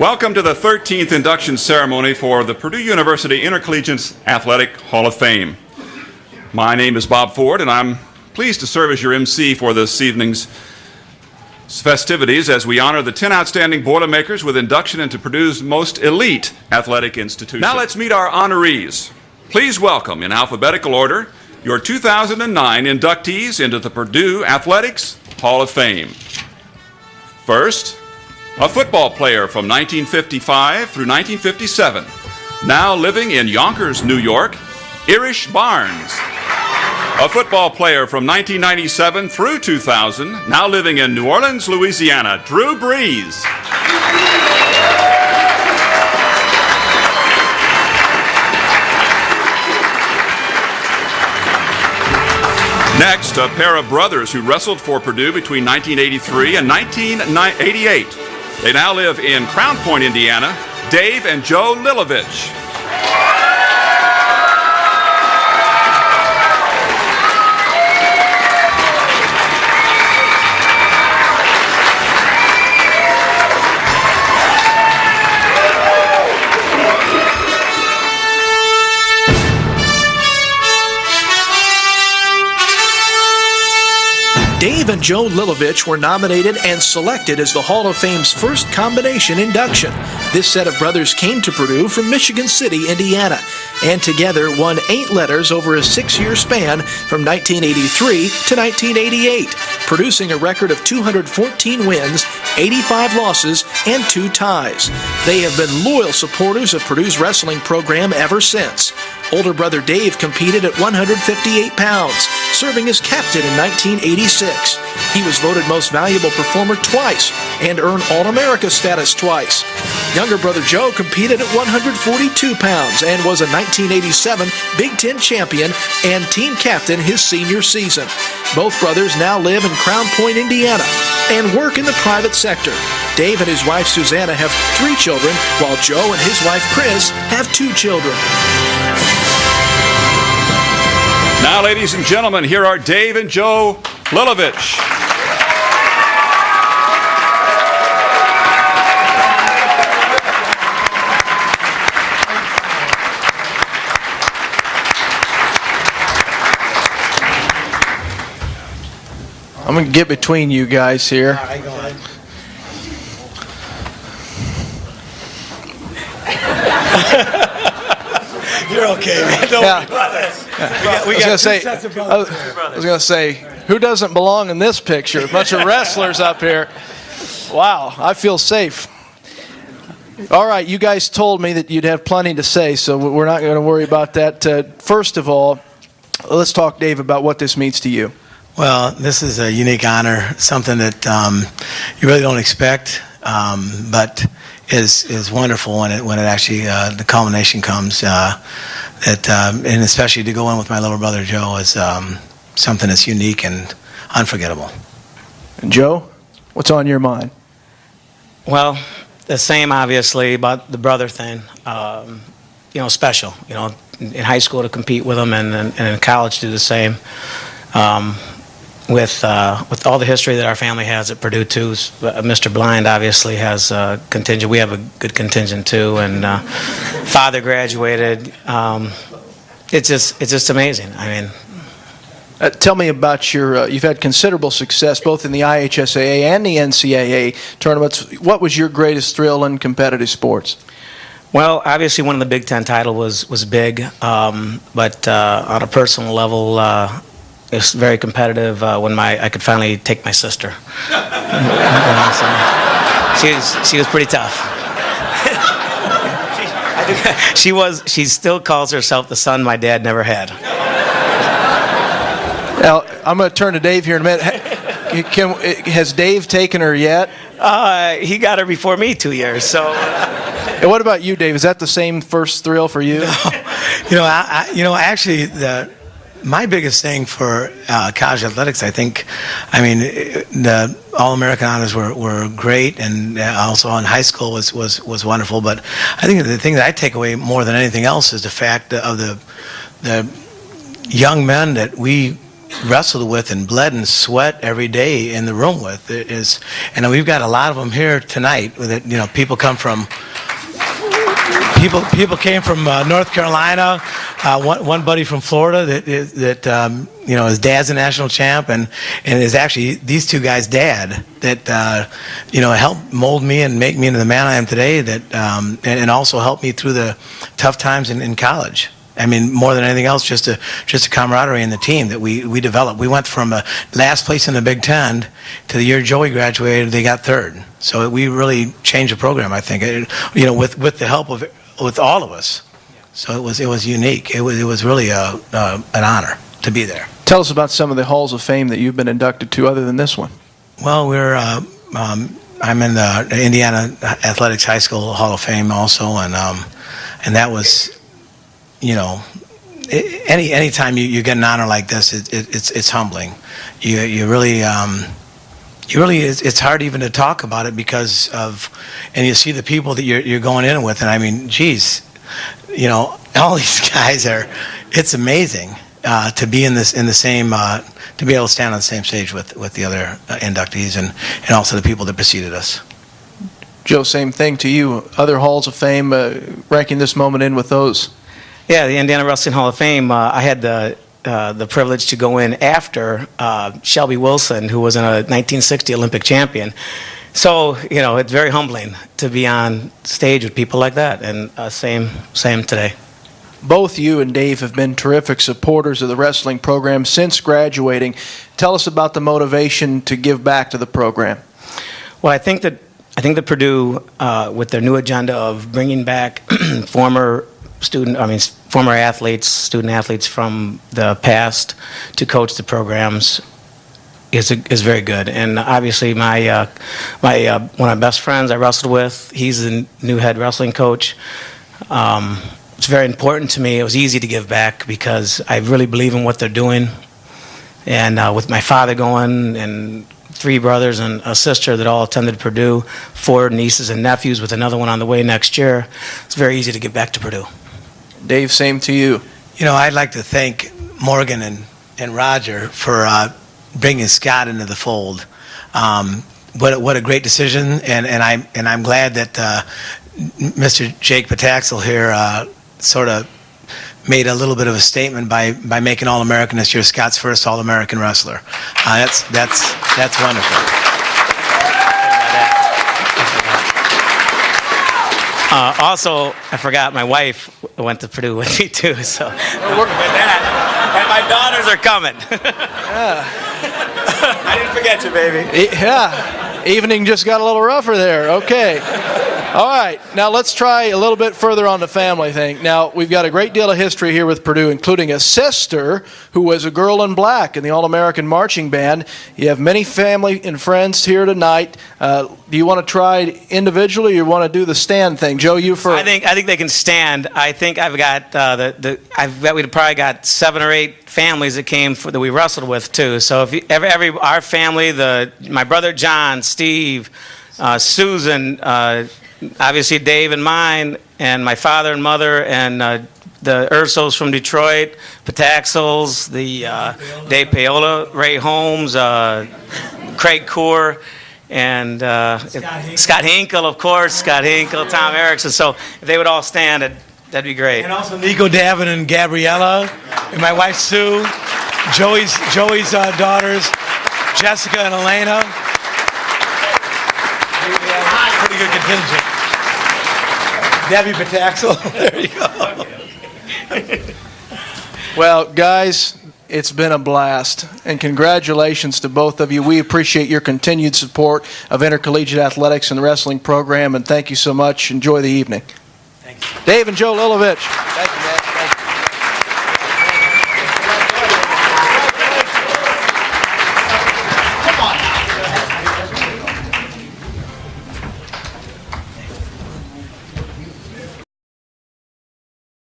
Welcome to the 13th induction ceremony for the Purdue University Intercollegiate Athletic Hall of Fame. My name is Bob Ford, and I'm pleased to serve as your MC for this evening's festivities as we honor the 10 outstanding Boilermakers with induction into Purdue's most elite athletic institution. Now let's meet our honorees. Please welcome, in alphabetical order, your 2009 inductees into the Purdue Athletics Hall of Fame. First, a football player from 1955 through 1957, now living in Yonkers, New York, Irish Barnes. A football player from 1997 through 2000, now living in New Orleans, Louisiana, Drew Brees. Next, a pair of brothers who wrestled for Purdue between 1983 and 1988. They now live in Crown Point, Indiana, Dave and Joe Lilovich. Dave and Joe Lilovich were nominated and selected as the Hall of Fame's first combination induction. This set of brothers came to Purdue from Michigan City, Indiana, and together won 8 letters over a 6-year span from 1983 to 1988, producing a record of 214 wins, 85 losses, and 2 ties. They have been loyal supporters of Purdue's wrestling program ever since. Older brother Dave competed at 158 pounds, serving as captain in 1986. He was voted Most Valuable Performer twice and earned All-America status twice. Younger brother Joe competed at 142 pounds and was a 1987 Big Ten champion and team captain his senior season. Both brothers now live in Crown Point, Indiana, and work in the private sector. Dave and his wife Susanna have 3 children, while Joe and his wife Chris have 2 children. Now, ladies and gentlemen, here are Dave and Joe Lilovich. I'm going to get between you guys here. All right, go ahead. You're okay, man. Don't worry about this. We got 2 sets of brothers. I was going to say, who doesn't belong in this picture? A bunch of wrestlers up here. Wow, I feel safe. All right, you guys told me that you'd have plenty to say, so we're not going to worry about that. First of all, let's talk, Dave, about what this means to you. Well, this is a unique honor, something that you really don't expect, but is wonderful when it actually the culmination comes. And especially to go in with my little brother Joe is something that's unique and unforgettable. And Joe, what's on your mind? Well, the same, obviously, about the brother thing. Special. In high school to compete with them, and in college to do the same. With all the history that our family has at Purdue too, Mr. Blind obviously has a contingent. We have a good contingent too, and father graduated. It's just amazing. I mean, tell me about your. You've had considerable success both in the IHSAA and the NCAA tournaments. What was your greatest thrill in competitive sports? Well, obviously, winning the Big Ten title was big, but on a personal level. It's very competitive when I could finally take my sister. She was pretty tough. She still calls herself the son my dad never had. Now, I'm going to turn to Dave here in a minute. Has Dave taken her yet? He got her before me 2 years. So. And what about you, Dave? Is that the same first thrill for you? No. Actually, my biggest thing for college athletics, the All-American honors were great, and also in high school was wonderful. But I think the thing that I take away more than anything else is the fact of the young men that we wrestled with and bled and sweat every day in the room with. And we've got a lot of them here tonight. That people come from. People came from North Carolina. One buddy from Florida that his dad's a national champ and is actually these two guys' dad that helped mold me and make me into the man I am today. And also helped me through the tough times in college. I mean, more than anything else, just a camaraderie in the team that we developed. We went from last place in the Big Ten to the year Joey graduated, they got third. So we really changed the program, I think. With the help of with all of us. So it was unique. It was really an honor to be there. Tell us about some of the halls of fame that you've been inducted to, other than this one. Well, I'm in the Indiana Athletics High School Hall of Fame also, and that was. Any time you get an honor like this, it's humbling. You really it's hard even to talk about it because of, and you see the people that you're going in with, and I mean, geez, all these guys it's amazing to be in the same to be able to stand on the same stage with the other inductees and also the people that preceded us. Joe, same thing to you. Other halls of fame, ranking this moment in with those. Yeah, the Indiana Wrestling Hall of Fame. I had the privilege to go in after Shelby Wilson, who was a 1960 Olympic champion. So it's very humbling to be on stage with people like that, and same today. Both you and Dave have been terrific supporters of the wrestling program since graduating. Tell us about the motivation to give back to the program. Well, I think that Purdue, with their new agenda of bringing back former student athletes from the past to coach the programs is very good. And obviously my one of my best friends I wrestled with, he's the new head wrestling coach. It's very important to me. It was easy to give back because I really believe in what they're doing. And with my father going and 3 brothers and a sister that all attended Purdue, 4 nieces and nephews with another one on the way next year, it's very easy to give back to Purdue. Dave, same to you. I'd like to thank Morgan and Roger for bringing Scott into the fold. What a great decision, and I'm glad that Mr. Jake Pataxel here sort of made a little bit of a statement by making All-American this year. Scott's first All-American wrestler. That's wonderful. Also, I forgot my wife went to Purdue with me too, so and my daughters are coming. I didn't forget you, baby. Yeah, evening just got a little rougher there. Okay. All right, now let's try a little bit further on the family thing. Now, we've got a great deal of history here with Purdue, including a sister who was a girl in black in the All-American Marching Band. You have many family and friends here tonight. Do you want to try individually, or you want to do the stand thing? Joe, you first. I think they can stand. I think I've got we've probably got 7 or 8 families that came that we wrestled with too. So if our family, my brother John, Steve, Susan, obviously Dave and mine, and my father and mother, and the Ursos from Detroit, Pataxels, the Dave Paola, Ray Holmes, Craig Coor, and Scott Hinkle, of course, Scott Hinkle, Tom Erickson. So if they would all stand, that'd be great. And also Nico Davin and Gabriella, and my wife Sue, Joey's daughters, Jessica and Elena. Pretty good contingent. Debbie Pataxel. There you go. Well, guys, it's been a blast, and congratulations to both of you. We appreciate your continued support of intercollegiate athletics and the wrestling program, and thank you so much. Enjoy the evening. Thank you. Dave and Joe Lilovich. Thank you.